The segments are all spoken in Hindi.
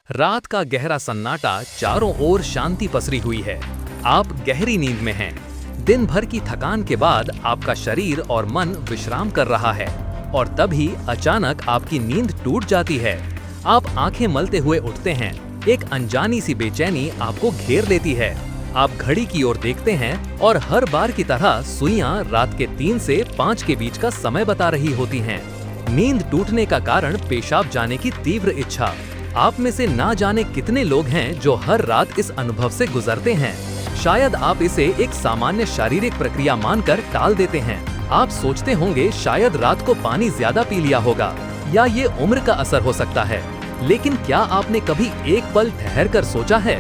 रात का गहरा सन्नाटा, चारों ओर शांति पसरी हुई है। आप गहरी नींद में हैं। दिन भर की थकान के बाद आपका शरीर और मन विश्राम कर रहा है और तभी अचानक आपकी नींद टूट जाती है। आप आंखें मलते हुए उठते हैं। एक अनजानी सी बेचैनी आपको घेर लेती है। आप घड़ी की ओर देखते हैं और हर बार की तरह सुइयां रात के 3 से 5 के बीच का समय बता रही होती हैं। नींद टूटने का कारण पेशाब जाने की तीव्र इच्छा। आप में से ना जाने कितने लोग हैं जो हर रात इस अनुभव से गुजरते हैं। शायद आप इसे एक सामान्य शारीरिक प्रक्रिया मानकर टाल देते हैं। आप सोचते होंगे शायद रात को पानी ज्यादा पी लिया होगा या ये उम्र का असर हो सकता है। लेकिन क्या आपने कभी एक पल ठहर कर सोचा है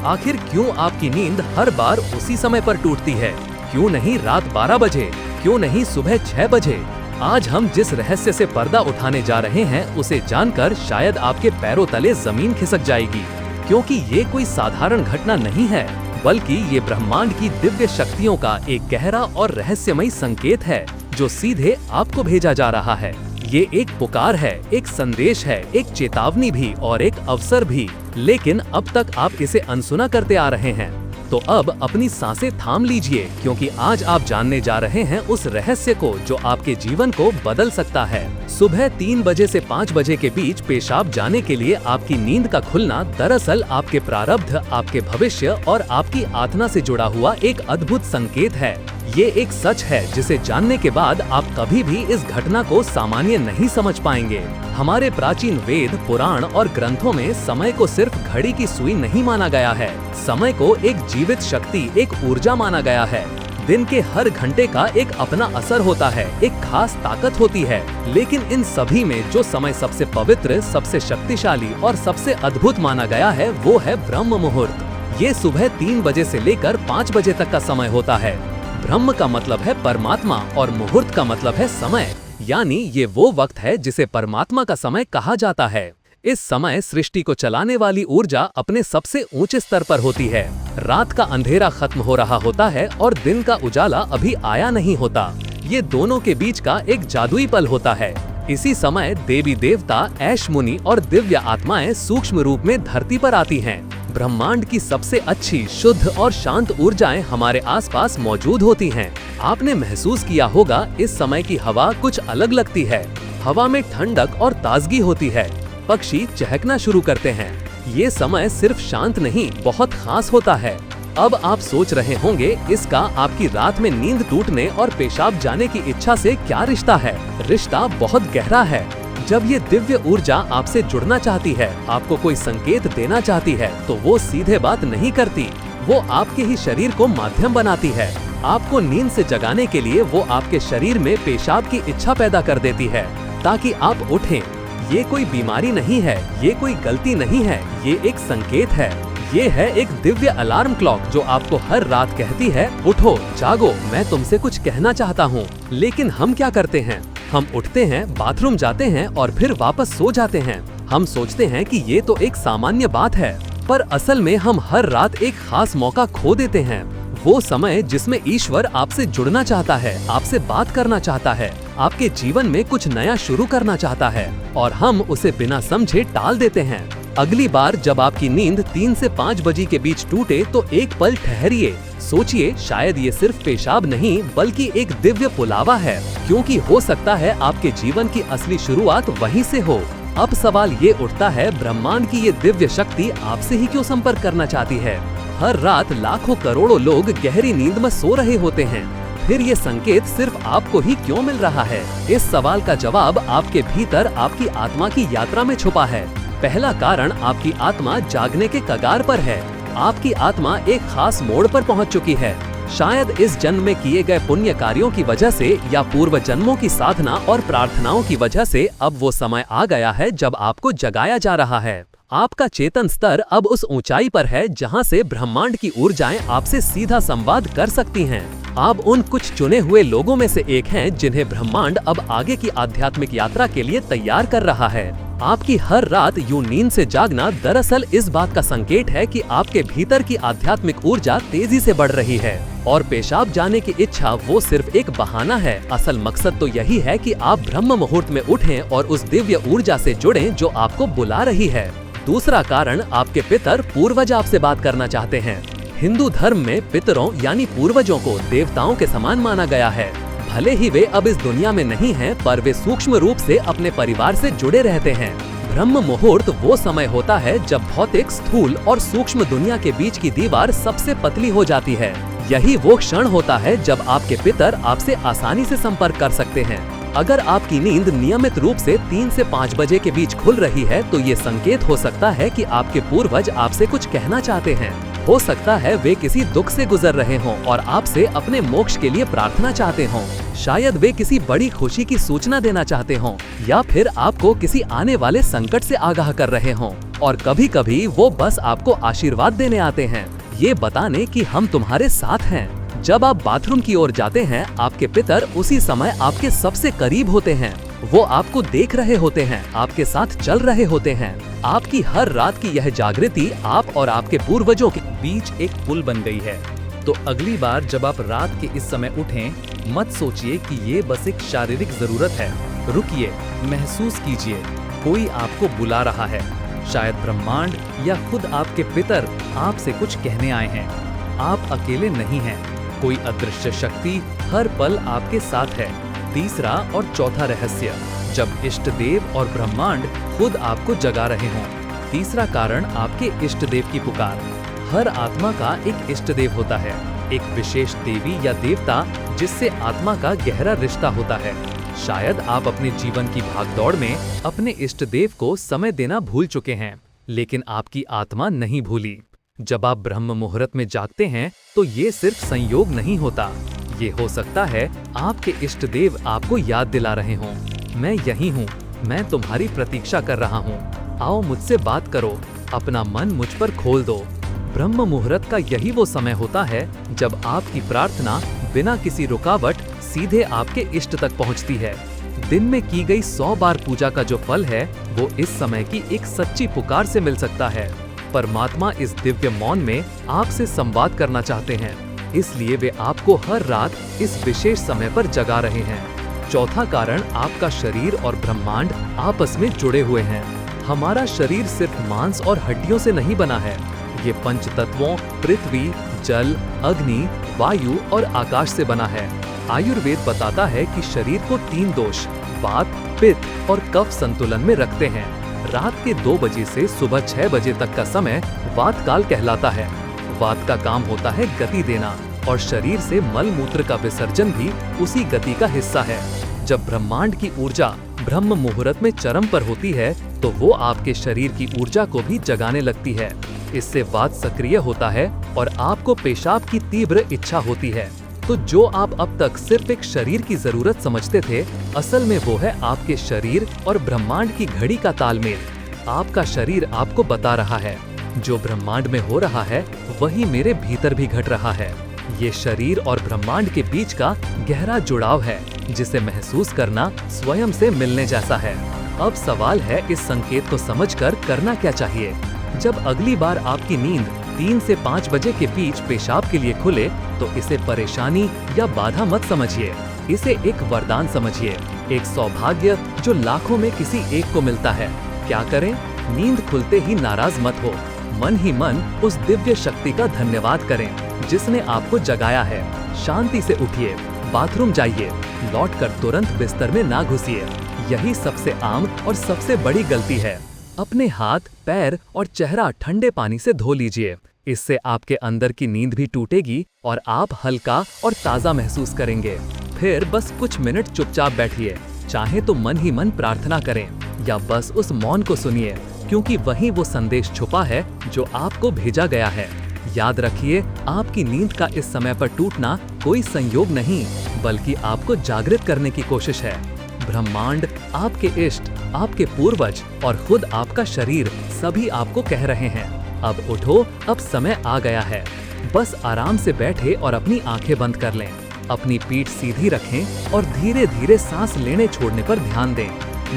आखिर क्यों आपकी नींद हर बार उसी समय पर टूटती है? क्यों नहीं रात 12 बजे? क्यों नहीं सुबह 6 बजे? आज हम जिस रहस्य से पर्दा उठाने जा रहे हैं उसे जानकर शायद आपके पैरों तले जमीन खिसक जाएगी, क्योंकि ये कोई साधारण घटना नहीं है, बल्कि ये ब्रह्मांड की दिव्य शक्तियों का एक गहरा और रहस्यमयी संकेत है जो सीधे आपको भेजा जा रहा है। ये एक पुकार है, एक संदेश है, एक चेतावनी भी और एक अवसर भी, लेकिन अब तक आप इसे अनसुना करते आ रहे हैं। तो अब अपनी सांसें थाम लीजिए, क्योंकि आज आप जानने जा रहे हैं उस रहस्य को जो आपके जीवन को बदल सकता है। सुबह 3 बजे से 5 बजे के बीच पेशाब जाने के लिए आपकी नींद का खुलना दरअसल आपके प्रारब्ध, आपके भविष्य और आपकी आत्मा से जुड़ा हुआ एक अद्भुत संकेत है। ये एक सच है जिसे जानने के बाद आप कभी भी इस घटना को सामान्य नहीं समझ पाएंगे। हमारे प्राचीन वेद, पुराण और ग्रंथों में समय को सिर्फ घड़ी की सुई नहीं माना गया है। समय को एक जीवित शक्ति, एक ऊर्जा माना गया है। दिन के हर घंटे का एक अपना असर होता है, एक खास ताकत होती है। लेकिन इन सभी में जो समय सबसे पवित्र, सबसे शक्तिशाली और सबसे अद्भुत माना गया है वो है ब्रह्म मुहूर्त। ये सुबह 3 बजे से लेकर 5 बजे तक का समय होता है। ब्रह्म का मतलब है परमात्मा और मुहूर्त का मतलब है समय, यानी ये वो वक्त है जिसे परमात्मा का समय कहा जाता है। इस समय सृष्टि को चलाने वाली ऊर्जा अपने सबसे ऊंचे स्तर पर होती है। रात का अंधेरा खत्म हो रहा होता है और दिन का उजाला अभी आया नहीं होता। ये दोनों के बीच का एक जादुई पल होता है। इसी समय देवी देवता, ऐश मुनि और दिव्य आत्माएं सूक्ष्म रूप में धरती पर आती हैं। ब्रह्मांड की सबसे अच्छी, शुद्ध और शांत ऊर्जाएं हमारे आसपास मौजूद होती हैं। आपने महसूस किया होगा इस समय की हवा कुछ अलग लगती है। हवा में ठंडक और ताजगी होती है। पक्षी चहकना शुरू करते हैं। ये समय सिर्फ शांत नहीं, बहुत खास होता है। अब आप सोच रहे होंगे इसका आपकी रात में नींद टूटने और पेशाब जाने की इच्छा से क्या रिश्ता है? रिश्ता बहुत गहरा है। जब ये दिव्य ऊर्जा आपसे जुड़ना चाहती है, आपको कोई संकेत देना चाहती है, तो वो सीधे बात नहीं करती। वो आपके ही शरीर को माध्यम बनाती है। आपको नींद से जगाने के लिए वो आपके शरीर में पेशाब की इच्छा पैदा कर देती है ताकि आप उठें। ये कोई बीमारी नहीं है, ये कोई गलती नहीं है, ये एक संकेत है। ये है एक दिव्य अलार्म क्लॉक जो आपको हर रात कहती है, उठो, जागो, मैं तुमसे कुछ कहना चाहता हूँ। लेकिन हम क्या करते हैं? हम उठते हैं, बाथरूम जाते हैं और फिर वापस सो जाते हैं। हम सोचते हैं कि ये तो एक सामान्य बात है, पर असल में हम हर रात एक खास मौका खो देते हैं। वो समय जिसमें ईश्वर आपसे जुड़ना चाहता है, आपसे बात करना चाहता है, आपके जीवन में कुछ नया शुरू करना चाहता है, और हम उसे बिना समझे टाल देते हैं। अगली बार जब आपकी नींद 3 से 5 बजे के बीच टूटे तो एक पल ठहरिए, सोचिए, शायद ये सिर्फ पेशाब नहीं बल्कि एक दिव्य पुलावा है, क्योंकि हो सकता है आपके जीवन की असली शुरुआत वहीं से हो। अब सवाल ये उठता है, ब्रह्मांड की ये दिव्य शक्ति आपसे ही क्यों संपर्क करना चाहती है? हर रात लाखों करोड़ों लोग गहरी नींद में सो रहे होते हैं, फिर ये संकेत सिर्फ आपको ही क्यों मिल रहा है? इस सवाल का जवाब आपके भीतर आपकी आत्मा की यात्रा में छुपा है। पहला कारण, आपकी आत्मा जागने के कगार पर है। आपकी आत्मा एक खास मोड़ पर पहुंच चुकी है। शायद इस जन्म में किए गए पुण्य कार्यों की वजह से या पूर्व जन्मों की साधना और प्रार्थनाओं की वजह से अब वो समय आ गया है जब आपको जगाया जा रहा है। आपका चेतन स्तर अब उस ऊंचाई पर है जहां से ब्रह्मांड की ऊर्जाएं आपसे सीधा संवाद कर सकती हैं। आप उन कुछ चुने हुए लोगों में से एक हैं जिन्हें ब्रह्मांड अब आगे की आध्यात्मिक यात्रा के लिए तैयार कर रहा है। आपकी हर रात यूं नींद से जागना दरअसल इस बात का संकेत है कि आपके भीतर की आध्यात्मिक ऊर्जा तेजी से बढ़ रही है, और पेशाब जाने की इच्छा वो सिर्फ एक बहाना है। असल मकसद तो यही है कि आप ब्रह्म मुहूर्त में उठें और उस दिव्य ऊर्जा से जुड़ें जो आपको बुला रही है। दूसरा कारण आपके पितर पूर्वज आपसे बात करना चाहते हैं। हिंदू धर्म में पितरों यानी पूर्वजों को देवताओं के समान माना गया है। भले ही वे अब इस दुनिया में नहीं हैं, पर वे सूक्ष्म रूप से अपने परिवार से जुड़े रहते हैं। ब्रह्म मुहूर्त वो समय होता है जब भौतिक, स्थूल और सूक्ष्म दुनिया के बीच की दीवार सबसे पतली हो जाती है। यही वो क्षण होता है जब आपके पितर आपसे आसानी से संपर्क कर सकते हैं। अगर आपकी नींद नियमित रूप से 3 से 5 बजे के बीच खुल रही है तो ये संकेत हो सकता है कि आपके पूर्वज आपसे कुछ कहना चाहते हैं। हो सकता है वे किसी दुख से गुजर रहे हों और आपसे अपने मोक्ष के लिए प्रार्थना चाहते हों। शायद वे किसी बड़ी खुशी की सूचना देना चाहते हों या फिर आपको किसी आने वाले संकट से आगाह कर रहे हों। और कभी कभी वो बस आपको आशीर्वाद देने आते हैं, ये बताने कि हम तुम्हारे साथ हैं। जब आप बाथरूम की ओर जाते हैं, आपके पितर उसी समय आपके सबसे करीब होते हैं। वो आपको देख रहे होते हैं, आपके साथ चल रहे होते हैं। आपकी हर रात की यह जागृति आप और आपके पूर्वजों के बीच एक पुल बन गई है। तो अगली बार जब आप रात के इस समय उठें, मत सोचिए कि ये बस एक शारीरिक जरूरत है। रुकिए, महसूस कीजिए, कोई आपको बुला रहा है। शायद ब्रह्मांड या खुद आपके पितर आपसे कुछ कहने आए हैं। आप अकेले नहीं हैं, कोई अदृश्य शक्ति हर पल आपके साथ है। तीसरा और चौथा रहस्य, जब इष्ट देव और ब्रह्मांड खुद आपको जगा रहे हों। तीसरा कारण आपके इष्ट देव की पुकार। हर आत्मा का एक इष्ट देव होता है, एक विशेष देवी या देवता जिससे आत्मा का गहरा रिश्ता होता है। शायद आप अपने जीवन की भागदौड़ में अपने इष्ट देव को समय देना भूल चुके हैं, लेकिन आपकी आत्मा नहीं भूली। जब आप ब्रह्म मुहूर्त में जागते हैं तो ये सिर्फ संयोग नहीं होता, ये हो सकता है आपके इष्ट देव आपको याद दिला रहे हों, मैं यही हूँ, मैं तुम्हारी प्रतीक्षा कर रहा हूँ, आओ मुझसे बात करो, अपना मन मुझ पर खोल दो। ब्रह्म मुहूर्त का यही वो समय होता है जब आपकी प्रार्थना बिना किसी रुकावट सीधे आपके इष्ट तक पहुँचती है। दिन में की गई 100 बार पूजा का जो फल है वो इस समय की एक सच्ची पुकार से मिल सकता है। परमात्मा इस दिव्य मौन में आपसे संवाद करना चाहते हैं, इसलिए वे आपको हर रात इस विशेष समय पर जगा रहे हैं। चौथा कारण, आपका शरीर और ब्रह्मांड आपस में जुड़े हुए हैं। हमारा शरीर सिर्फ मांस और हड्डियों से नहीं बना है, ये पंच तत्वों पृथ्वी, जल, अग्नि, वायु और आकाश से बना है। आयुर्वेद बताता है कि शरीर को 3 दोष, वात, पित्त और कफ संतुलन में रखते हैं। रात के 2 बजे से सुबह 6 बजे तक का समय वात काल कहलाता है। वात का काम होता है गति देना और शरीर से मल मूत्र का विसर्जन भी उसी गति का हिस्सा है। जब ब्रह्मांड की ऊर्जा ब्रह्म मुहूर्त में चरम पर होती है तो वो आपके शरीर की ऊर्जा को भी जगाने लगती है। इससे वात सक्रिय होता है और आपको पेशाब की तीव्र इच्छा होती है। तो जो आप अब तक सिर्फ एक शरीर की जरूरत समझते थे, असल में वो है आपके शरीर और ब्रह्मांड की घड़ी का तालमेल। आपका शरीर आपको बता रहा है, जो ब्रह्मांड में हो रहा है वही मेरे भीतर भी घट रहा है। ये शरीर और ब्रह्मांड के बीच का गहरा जुड़ाव है, जिसे महसूस करना स्वयं से मिलने जैसा है। अब सवाल है, इस संकेत को समझकर करना क्या चाहिए। जब अगली बार आपकी नींद 3 से 5 बजे के बीच पेशाब के लिए खुले तो इसे परेशानी या बाधा मत समझिए, इसे एक वरदान समझिए, एक सौभाग्य जो लाखों में किसी एक को मिलता है। क्या करें? नींद खुलते ही नाराज मत हो, मन ही मन उस दिव्य शक्ति का धन्यवाद करें जिसने आपको जगाया है। शांति से उठिए, बाथरूम जाइए, लौटकर तुरंत बिस्तर में ना घुसिए। यही सबसे आम और सबसे बड़ी गलती है। अपने हाथ, पैर और चेहरा ठंडे पानी से धो लीजिए, इससे आपके अंदर की नींद भी टूटेगी और आप हल्का और ताज़ा महसूस करेंगे। फिर बस कुछ मिनट चुपचाप बैठिए, चाहे तो मन ही मन प्रार्थना करें या बस उस मौन को सुनिए, क्योंकि वहीं वो संदेश छुपा है जो आपको भेजा गया है। याद रखिए, आपकी नींद का इस समय पर टूटना कोई संयोग नहीं, बल्कि आपको जागृत करने की कोशिश है। ब्रह्मांड, आपके इष्ट, आपके पूर्वज और खुद आपका शरीर सभी आपको कह रहे हैं, अब उठो, अब समय आ गया है। बस आराम से बैठे और अपनी आंखें बंद कर लें, अपनी पीठ सीधी रखें और धीरे धीरे सांस लेने छोड़ने पर ध्यान दें।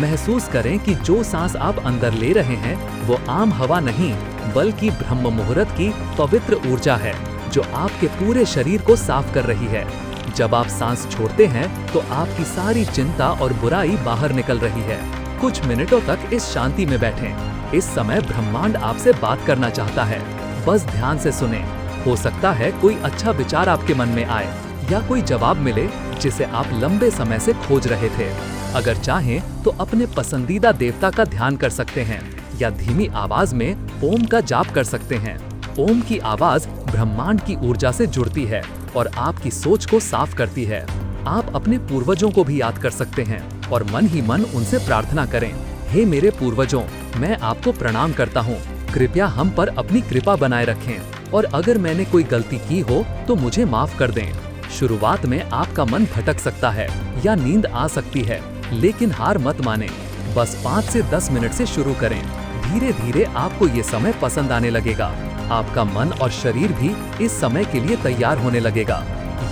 महसूस करें कि जो सांस आप अंदर ले रहे हैं वो आम हवा नहीं, बल्कि ब्रह्म मुहूर्त की पवित्र ऊर्जा है जो आपके पूरे शरीर को साफ कर रही है। जब आप सांस छोड़ते हैं तो आपकी सारी चिंता और बुराई बाहर निकल रही है। कुछ मिनटों तक इस शांति में बैठें। इस समय ब्रह्मांड आपसे बात करना चाहता है, बस ध्यान से सुने। हो सकता है कोई अच्छा विचार आपके मन में आए या कोई जवाब मिले जिसे आप लंबे समय से खोज रहे थे। अगर चाहें तो अपने पसंदीदा देवता का ध्यान कर सकते हैं या धीमी आवाज में ओम का जाप कर सकते हैं। ओम की आवाज ब्रह्मांड की ऊर्जा से जुड़ती है और आपकी सोच को साफ करती है। आप अपने पूर्वजों को भी याद कर सकते हैं और मन ही मन उनसे प्रार्थना करें, हे मेरे पूर्वजों, मैं आपको प्रणाम करता हूँ। कृपया हम पर अपनी कृपा बनाए रखें और अगर मैंने कोई गलती की हो तो मुझे माफ कर दें। शुरुआत में आपका मन भटक सकता है या नींद आ सकती है, लेकिन हार मत माने। बस 5 से 10 मिनट से शुरू करें। धीरे धीरे आपको ये समय पसंद आने लगेगा। आपका मन और शरीर भी इस समय के लिए तैयार होने लगेगा।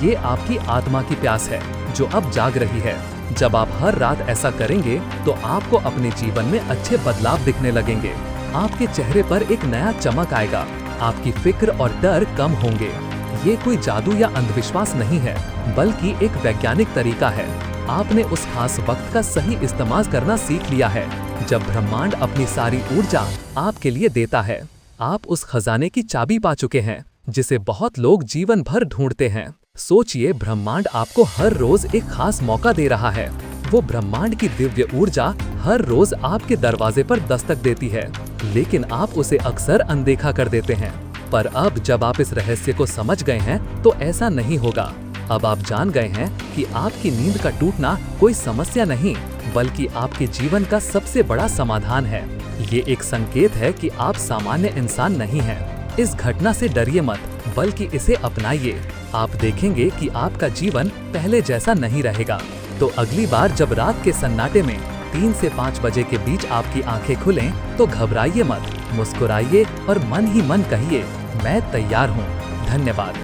ये आपकी आत्मा की प्यास है जो अब जाग रही है। जब आप हर रात ऐसा करेंगे तो आपको अपने जीवन में अच्छे बदलाव दिखने लगेंगे। आपके चेहरे पर एक नया चमक आएगा। आपकी फिक्र और डर कम होंगे। ये कोई जादू या अंधविश्वास नहीं है, बल्कि एक वैज्ञानिक तरीका है। आपने उस खास वक्त का सही इस्तेमाल करना सीख लिया है जब ब्रह्मांड अपनी सारी ऊर्जा आपके लिए देता है। आप उस खजाने की चाबी पा चुके हैं जिसे बहुत लोग जीवन भर ढूंढते हैं। सोचिए, ब्रह्मांड आपको हर रोज एक खास मौका दे रहा है। वो ब्रह्मांड की दिव्य ऊर्जा हर रोज आपके दरवाजे पर दस्तक देती है, लेकिन आप उसे अक्सर अनदेखा कर देते हैं। पर अब जब आप इस रहस्य को समझ गए हैं तो ऐसा नहीं होगा। अब आप जान गए हैं कि आपकी नींद का टूटना कोई समस्या नहीं, बल्कि आपके जीवन का सबसे बड़ा समाधान है। ये एक संकेत है कि आप सामान्य इंसान नहीं हैं। इस घटना से डरिए मत, बल्कि इसे अपनाइए। आप देखेंगे कि आपका जीवन पहले जैसा नहीं रहेगा। तो अगली बार जब रात के सन्नाटे में 3 से 5 बजे के बीच आपकी आंखें खुलें, तो घबराइए मत, मुस्कुराइए और मन ही मन कहिए, मैं तैयार हूँ। धन्यवाद।